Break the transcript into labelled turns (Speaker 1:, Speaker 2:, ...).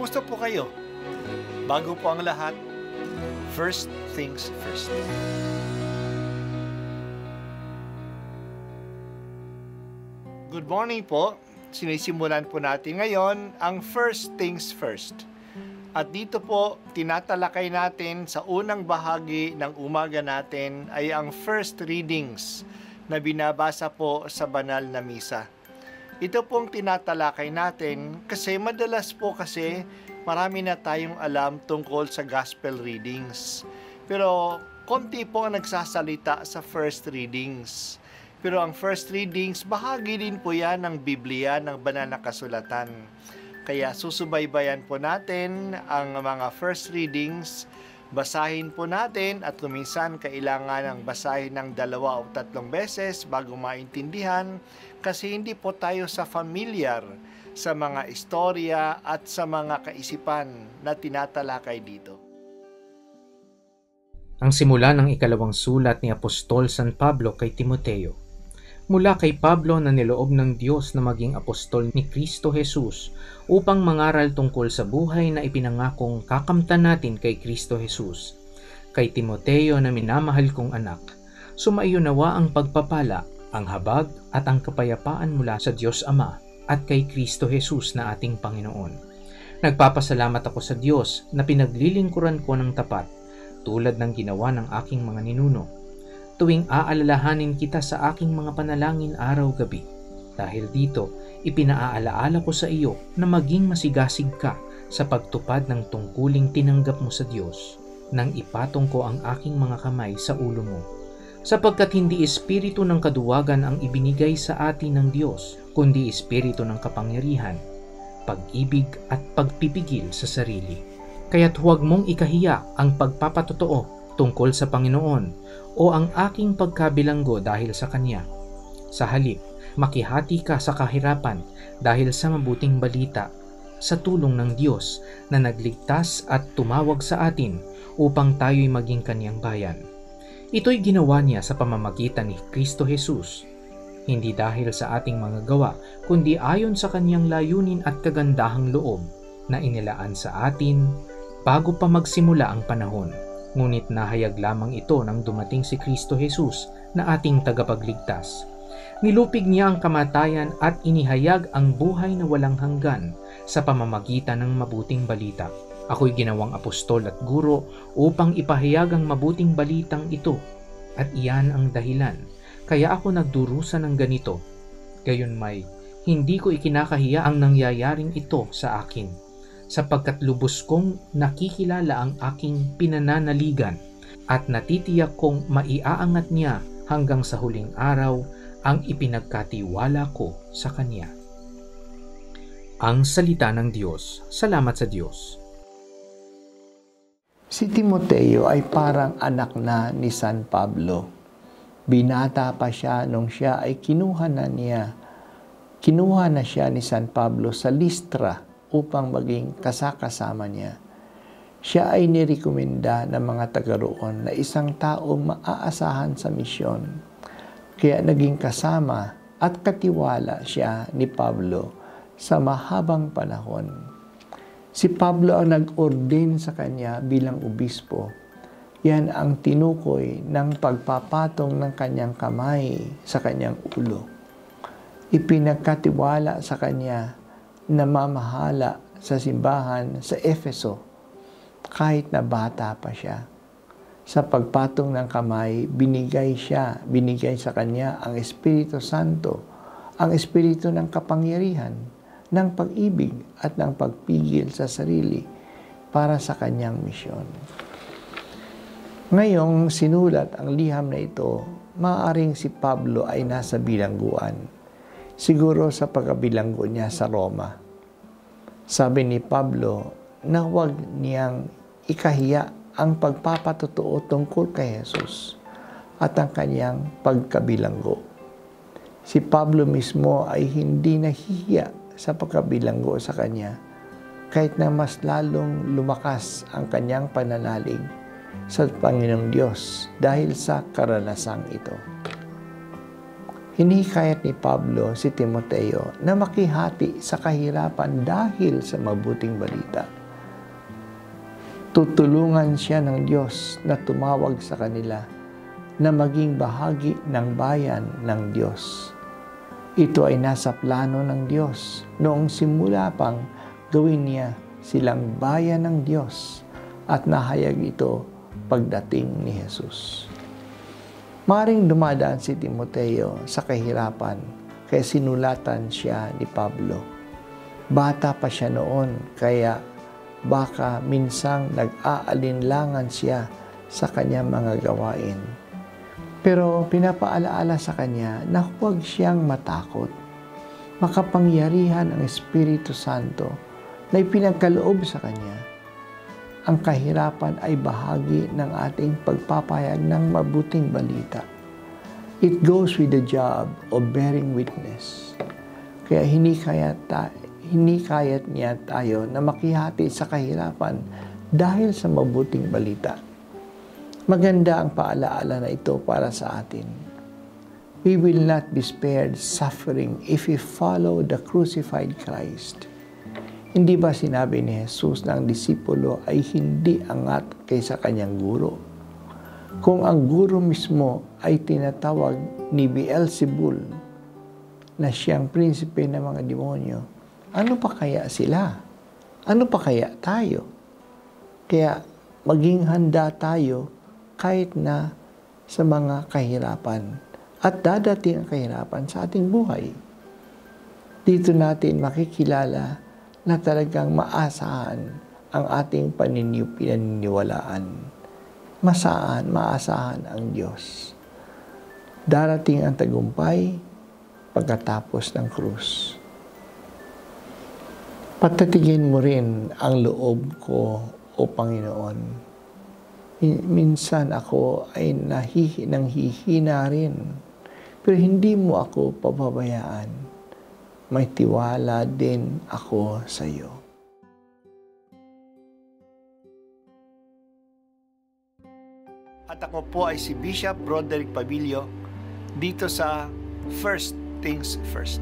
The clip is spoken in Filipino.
Speaker 1: Kumusta po kayo? Bago po ang lahat, first things first. Good morning po. Sinisimulan po natin ngayon ang first things first. At dito po, tinatalakay natin sa unang bahagi ng umaga natin ay ang first readings na binabasa po sa banal na misa. Ito pong tinatalakay natin kasi madalas po marami na tayong alam tungkol sa gospel readings. Pero konti po ang nagsasalita sa first readings. Pero ang first readings, bahagi din po yan ng Biblia, ng banal na kasulatan. Kaya susubaybayan po natin ang mga first readings, basahin po natin at kuminsan kailangan ng basahin ng 2 o 3 beses bago maintindihan kasi hindi po tayo familiar sa mga istorya at sa mga kaisipan na tinatalakay dito.
Speaker 2: Ang simula ng ikalawang sulat ni Apostol San Pablo kay Timoteo. Mula kay Pablo na niloob ng Diyos na maging apostol ni Kristo Jesus upang mangaral tungkol sa buhay na ipinangakong kakamtan natin kay Kristo Jesus. Kay Timoteo na minamahal kong anak, sumaiyo nawa ang pagpapala, ang habag at ang kapayapaan mula sa Diyos Ama at kay Kristo Jesus na ating Panginoon. Nagpapasalamat ako sa Diyos na pinaglilingkuran ko ng tapat tulad ng ginawa ng aking mga ninuno. Tuwing aalalahanin kita sa aking mga panalangin araw-gabi. Dahil dito, ipinaaalaala ko sa iyo na maging masigasig ka sa pagtupad ng tungkuling tinanggap mo sa Diyos nang ipatong ko ang aking mga kamay sa ulo mo. Sapagkat hindi espiritu ng kaduwagan ang ibinigay sa atin ng Diyos, kundi espiritu ng kapangyarihan, pag-ibig at pagpipigil sa sarili. Kaya't huwag mong ikahiya ang pagpapatotoo tungkol sa Panginoon o ang aking pagkabilanggo dahil sa Kanya. Sa halip, makihati ka sa kahirapan dahil sa mabuting balita sa tulong ng Diyos na nagligtas at tumawag sa atin upang tayo'y maging Kanyang bayan. Ito'y ginawa Niya sa pamamagitan ni Kristo Jesus, hindi dahil sa ating mga gawa, kundi ayon sa Kanyang layunin at kagandahang loob na inilaan sa atin bago pa magsimula ang panahon. Ngunit nahayag lamang ito nang dumating si Kristo Jesus na ating tagapagligtas. Nilupig Niya ang kamatayan at inihayag ang buhay na walang hanggan sa pamamagitan ng mabuting balita. Ako'y ginawang apostol at guro upang ipahayag ang mabuting balitang ito at iyan ang dahilan kaya ako nagdurusa ng ganito. Gayunmay, hindi ko ikinakahiya ang nangyayaring ito sa akin, sapagkat lubos kong nakikilala ang aking pinananaligan at natitiyak kong maiaangat Niya hanggang sa huling araw ang ipinagkatiwala ko sa Kanya. Ang salita ng Diyos. Salamat sa Diyos.
Speaker 3: Si Timoteo ay parang anak na ni San Pablo. Binata pa siya nung siya ay kinuha na siya ni San Pablo sa Listra upang maging kasama niya. Siya ay nirekomenda ng mga taga roon na isang taong maaasahan sa misyon. Kaya naging kasama at katiwala siya ni Pablo sa mahabang panahon. Si Pablo ang nag-ordain sa kanya bilang obispo. Yan ang tinukoy ng pagpapatong ng kanyang kamay sa kanyang ulo. Ipinagkatiwala sa kanya na mamahala sa simbahan sa Efeso kahit na bata pa siya. Sa pagpatong ng kamay, binigay sa kanya ang Espiritu Santo, ang Espiritu ng kapangyarihan, ng pag-ibig at ng pagpigil sa sarili para sa kanyang misyon. Ngayong sinulat ang liham na ito, maaaring si Pablo ay nasa bilangguan. Siguro sa pagkabilanggo niya sa Roma. Sabi ni Pablo na huwag niyang ikahiya ang pagpapatotoo tungkol kay Jesus at ang kanyang pagkabilanggo. Si Pablo mismo ay hindi nahihiya sa pagkabilanggo sa kanya kahit na mas lalong lumakas ang kanyang pananalig sa Panginoong Diyos dahil sa karanasang ito. Hinihikayat ni Pablo si Timoteo na makihati sa kahirapan dahil sa mabuting balita. Tutulungan siya ng Diyos na tumawag sa kanila na maging bahagi ng bayan ng Diyos. Ito ay nasa plano ng Diyos noong simula pang gawin niya silang bayan ng Diyos at nahayag ito pagdating ni Jesus. Maring dumadaan si Timoteo sa kahirapan kaya sinulatan siya ni Pablo. Bata pa siya noon kaya baka minsang nag-aalinlangan siya sa kanyang mga gawain. Pero pinapaalaala sa kanya na huwag siyang matakot. Makapangyarihan ang Espiritu Santo na ipinagkaloob sa kanya. Ang kahirapan ay bahagi ng ating pagpapahayag ng mabuting balita. It goes with the job of bearing witness. Kaya hinikayat niya tayo na makihati sa kahirapan dahil sa mabuting balita. Maganda ang paalaala na ito para sa atin. We will not be spared suffering if we follow the crucified Christ. Hindi ba sinabi ni Jesus na ang disipulo ay hindi angat kaysa kanyang guro? Kung ang guro mismo ay tinatawag ni Beelzebul na siyang prinsipe ng mga demonyo, ano pa kaya sila? Ano pa kaya tayo? Kaya maging handa tayo kahit na sa mga kahirapan at dadating ang kahirapan sa ating buhay. Dito natin makikilala na talagang maasahan ang ating pinaniniwalaan. Maasahan ang Diyos. Darating ang tagumpay pagkatapos ng krus. Patatigin mo rin ang loob ko, O Panginoon. Minsan ako ay nanghihina rin, pero hindi mo ako pababayaan. May tiwala din ako sa iyo.
Speaker 1: At ako po ay si Bishop Broderick Pabilio dito sa First Things First.